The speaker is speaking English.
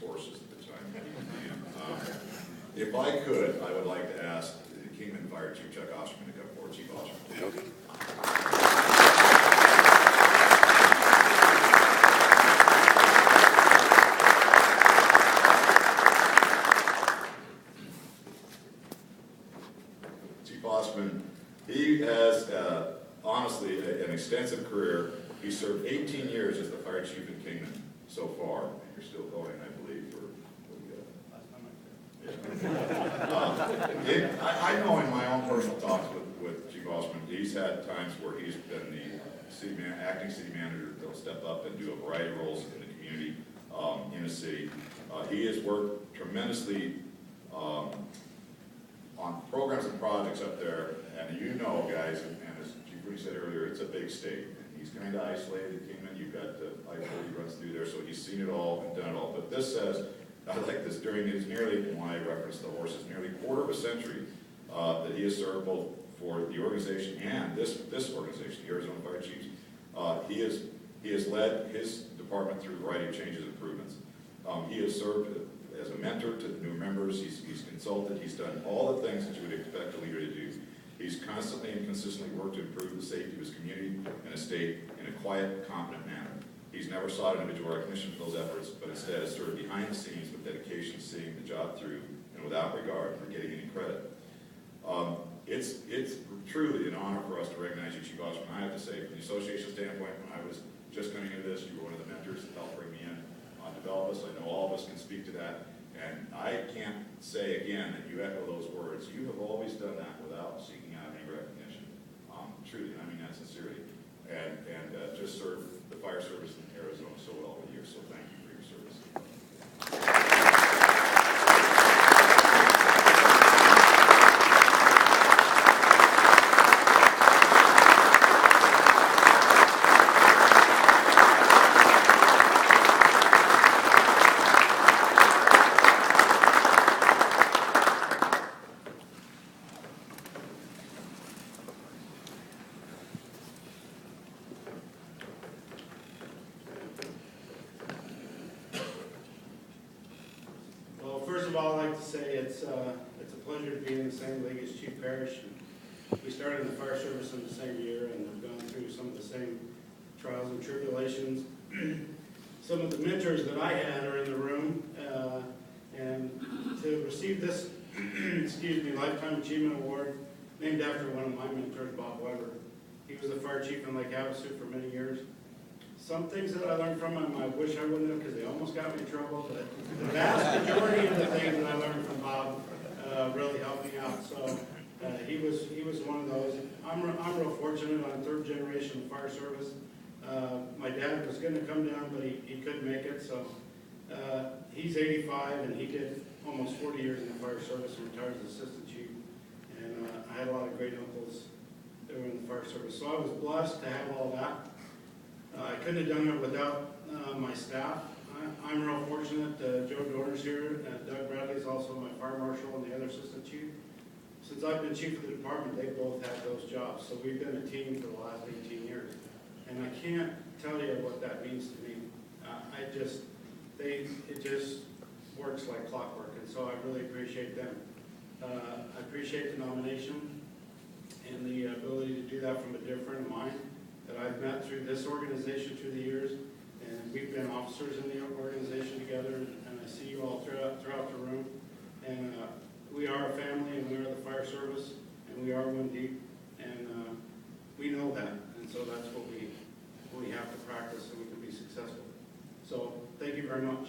horses at the time. If I could, I would like to ask the Kingman Fire Chief Chuck Osterman to come forward. Chief Osterman. Okay. Chief Osterman, he has honestly an extensive career. He served 18 years as the fire chief in Kingman so far. You're still going, I believe, for I know in my own personal talks with Chief Osterman, he's had times where he's been the acting city manager that'll step up and do a variety of roles in the community, in the city. He has worked tremendously on programs and projects up there, and you know, guys, and as Chief Rudy said earlier, it's a big state. He's kind of isolated in Kingman. You've got I-40 runs through there, so he's seen it all and done it all. But this says, I like this, during his nearly, when I reference the horses, nearly quarter of a century that he has served both for the organization and this organization, the Arizona Fire Chiefs. He has led his department through a variety of changes and improvements. He has served as a mentor to the new members. He's consulted. He's done all the things that you would expect a leader to do. He's constantly and consistently worked to improve the safety of his community and his state in a quiet, competent manner. He's never sought individual recognition for those efforts, but instead has served behind the scenes with dedication, seeing the job through, and without regard for getting any credit. It's truly an honor for us to recognize you, Chief Osterman. I have to say, from the association standpoint, when I was just coming into this, you were one of the mentors that helped bring me in, develop us. I know all of us can speak to that. And I can't say again that you echo those words. You have always done that without seeking out any recognition. Truly, I mean that sincerely. And just served the fire service in Arizona so well over the years. So thank you for your service. First of all, I'd like to say it's a pleasure to be in the same league as Chief Parrish. We started in the fire service in the same year and have gone through some of the same trials and tribulations. Some of the mentors that I had are in the room, and to receive this excuse me, Lifetime Achievement Award named after one of my mentors, Bob Weber. He was the fire chief in Lake Havasu for many years. Some things that I learned from him, I wish I wouldn't have, because they almost got me in trouble, but the vast majority of the things that I learned from Bob really helped me out. So he was one of those. I'm real fortunate. I'm third generation fire service. My dad was going to come down, but he couldn't make it. So he's 85, and he did almost 40 years in the fire service and retired as assistant chief. And I had a lot of great uncles that were in the fire service. So I was blessed to have all that. I couldn't have done it without my staff. I'm real fortunate. Joe Dorner's here. Doug Bradley is also my fire marshal and the other assistant chief. Since I've been chief of the department, they both had those jobs. So we've been a team for the last 18 years. And I can't tell you what that means to me. It just works like clockwork. And so I really appreciate them. I appreciate the nomination and the ability to do that from a different mind that I've met through this organization through the years, and we've been officers in the organization together, and I see you all throughout the room, and we are a family, and we are the fire service, and we are one deep, and we know that, and so that's what we have to practice so we can be successful. So thank you very much.